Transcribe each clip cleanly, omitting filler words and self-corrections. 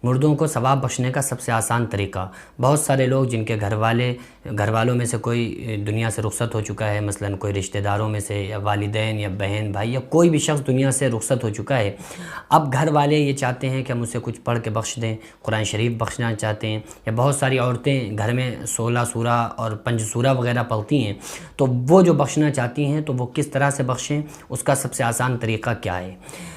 مردوں کو ثواب بخشنے کا سب سے آسان طریقہ، بہت سارے لوگ جن کے گھر والوں میں سے کوئی دنیا سے رخصت ہو چکا ہے، مثلا کوئی رشتہ داروں میں سے یا والدین یا بہن بھائی یا کوئی بھی شخص دنیا سے رخصت ہو چکا ہے، اب گھر والے یہ چاہتے ہیں کہ ہم اسے کچھ پڑھ کے بخش دیں، قرآن شریف بخشنا چاہتے ہیں، یا بہت ساری عورتیں گھر میں 16 سورہ اور 5 سورہ وغیرہ پڑھتی ہیں، تو وہ جو بخشنا چاہتی ہیں تو وہ کس طرح سے بخشیں؟ اس کا سب سے آسان طریقہ کیا ہے؟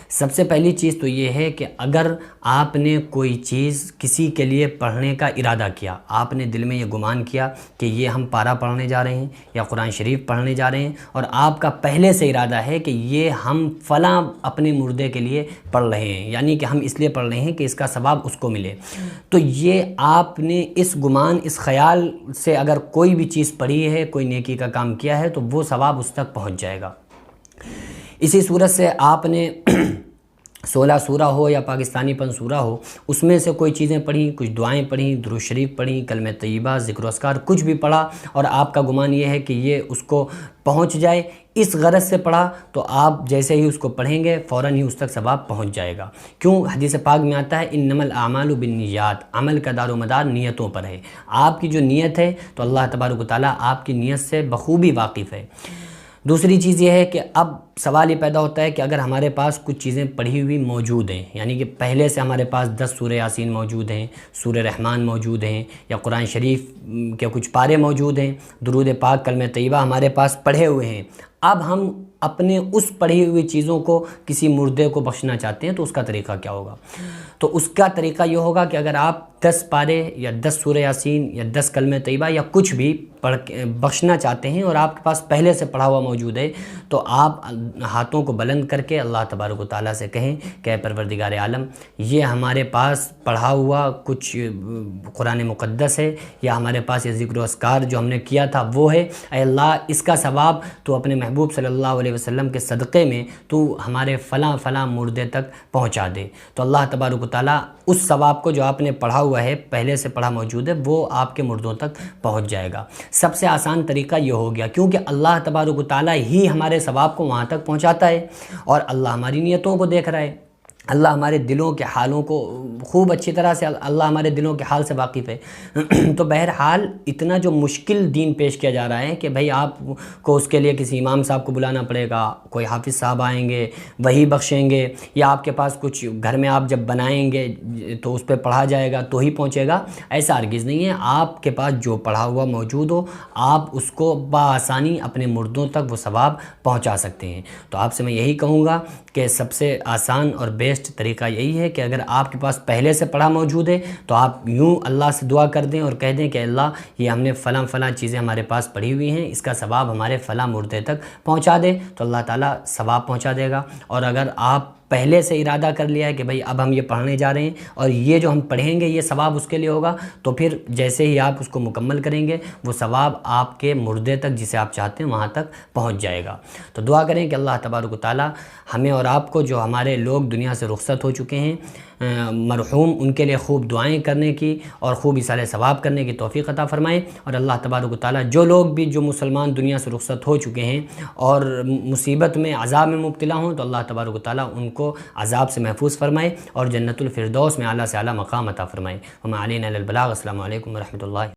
سب سے پہلی چیز تو یہ ہے کہ اگر آپ نے کوئی چیز کسی کے لیے پڑھنے کا ارادہ کیا، آپ نے دل میں یہ گمان کیا کہ یہ ہم پارہ پڑھنے جا رہے ہیں یا قرآن شریف پڑھنے جا رہے ہیں، اور آپ کا پہلے سے ارادہ ہے کہ یہ ہم فلاں اپنے مردے کے لیے پڑھ رہے ہیں، یعنی کہ ہم اس لیے پڑھ رہے ہیں کہ اس کا ثواب اس کو ملے، تو یہ آپ نے اس گمان، اس خیال سے اگر کوئی بھی چیز پڑھی ہے، کوئی نیکی کا کام کیا ہے، تو وہ ثواب اس تک پہنچ جائے گا۔ اسی صورت سے آپ نے 16 سورہ ہو یا پاکستانی 5 سورہ ہو، اس میں سے کوئی چیزیں پڑھیں، کچھ دعائیں پڑھیں، درود شریف پڑھیں، کلمہ طیبہ، ذکر و اذکار کچھ بھی پڑھا، اور آپ کا گمان یہ ہے کہ یہ اس کو پہنچ جائے، اس غرض سے پڑھا، تو آپ جیسے ہی اس کو پڑھیں گے فوراً ہی اس تک ثواب پہنچ جائے گا۔ کیوں؟ حدیث پاک میں آتا ہے انما الاعمال بالنیات، عمل کا دار و مدار نیتوں پر ہے۔ آپ کی جو نیت ہے تو اللہ تبارک و تعالیٰ آپ کی نیت سے بخوبی واقف ہے۔ دوسری چیز یہ ہے کہ اب سوال یہ پیدا ہوتا ہے کہ اگر ہمارے پاس کچھ چیزیں پڑھی ہوئی موجود ہیں، یعنی کہ پہلے سے ہمارے پاس 10 سورہ یاسین موجود ہیں، سورہ رحمان موجود ہیں، یا قرآن شریف کے کچھ پارے موجود ہیں، درود پاک، کلمہ طیبہ ہمارے پاس پڑھے ہوئے ہیں، اب ہم اپنے اس پڑھی ہوئی چیزوں کو کسی مردے کو بخشنا چاہتے ہیں، تو اس کا طریقہ کیا ہوگا؟ تو اس کا طریقہ یہ ہوگا کہ اگر آپ 10 پارے یا 10 سورہ یاسین یا 10 کلمہ طیبہ یا کچھ بھی پڑھ کے بخشنا چاہتے ہیں اور آپ کے پاس پہلے سے پڑھا ہوا موجود ہے، تو آپ ہاتھوں کو بلند کر کے اللہ تبارک و تعالیٰ سے کہیں کہ اے پروردگار عالم، یہ ہمارے پاس پڑھا ہوا کچھ قرآن مقدس ہے، یا ہمارے پاس یہ ذکر و اذکار جو ہم نے کیا تھا وہ ہے، اے اللہ اس کا ثواب تو اپنے محبوب صلی اللہ علیہ وسلم کے صدقے میں تو ہمارے فلاں فلاں مردے تک پہنچا دے، تو اللہ تبارک و تعالیٰ اس ثواب کو جو آپ نے پڑھا ہوا ہے، پہلے سے پڑھا موجود ہے، وہ آپ کے مردوں تک پہنچ جائے گا۔ سب سے آسان طریقہ یہ ہو گیا، کیونکہ اللہ تبارک و تعالیٰ ہی ہمارے ثواب کو وہاں تک پہنچاتا ہے، اور اللہ ہماری نیتوں کو دیکھ رہا ہے، اللہ ہمارے دلوں کے حالوں کو خوب اچھی طرح سے، اللہ ہمارے دلوں کے حال سے واقف ہے۔ تو بہرحال اتنا جو مشکل دین پیش کیا جا رہا ہے کہ بھئی آپ کو اس کے لیے کسی امام صاحب کو بلانا پڑے گا، کوئی حافظ صاحب آئیں گے وہی بخشیں گے، یا آپ کے پاس کچھ گھر میں آپ جب بنائیں گے تو اس پہ پڑھا جائے گا تو ہی پہنچے گا، ایسا ہرگز نہیں ہے۔ آپ کے پاس جو پڑھا ہوا موجود ہو، آپ اس کو بآسانی اپنے مردوں تک وہ ثواب پہنچا سکتے ہیں۔ تو آپ سے میں یہی کہوں گا کہ سب سے آسان اور بیسٹ طریقہ یہی ہے کہ اگر آپ کے پاس پہلے سے پڑھا موجود ہے تو آپ یوں اللہ سے دعا کر دیں اور کہہ دیں کہ اللہ یہ ہم نے فلاں فلاں چیزیں ہمارے پاس پڑھی ہوئی ہیں، اس کا ثواب ہمارے فلاں مردے تک پہنچا دے، تو اللہ تعالیٰ ثواب پہنچا دے گا۔ اور اگر آپ پہلے سے ارادہ کر لیا ہے کہ بھئی اب ہم یہ پڑھنے جا رہے ہیں اور یہ جو ہم پڑھیں گے یہ ثواب اس کے لیے ہوگا، تو پھر جیسے ہی آپ اس کو مکمل کریں گے وہ ثواب آپ کے مردے تک جسے آپ چاہتے ہیں وہاں تک پہنچ جائے گا۔ تو دعا کریں کہ اللہ تبارک و تعالیٰ ہمیں اور آپ کو، جو ہمارے لوگ دنیا سے رخصت ہو چکے ہیں مرحوم، ان کے لیے خوب دعائیں کرنے کی اور خوب ایصال ثواب کرنے کی توفیق عطا فرمائے، اور اللہ تبارک و تعالیٰ جو لوگ بھی، جو مسلمان دنیا سے رخصت ہو چکے ہیں اور مصیبت میں، عذاب میں مبتلا ہوں، تو اللہ تبارک و تعالیٰ ان کو عذاب سے محفوظ فرمائے اور جنت الفردوس میں اعلیٰ سے اعلیٰ مقام عطا فرمائے۔ وما علینا الا البلاغ۔ السلام علیکم ورحمۃ اللہ۔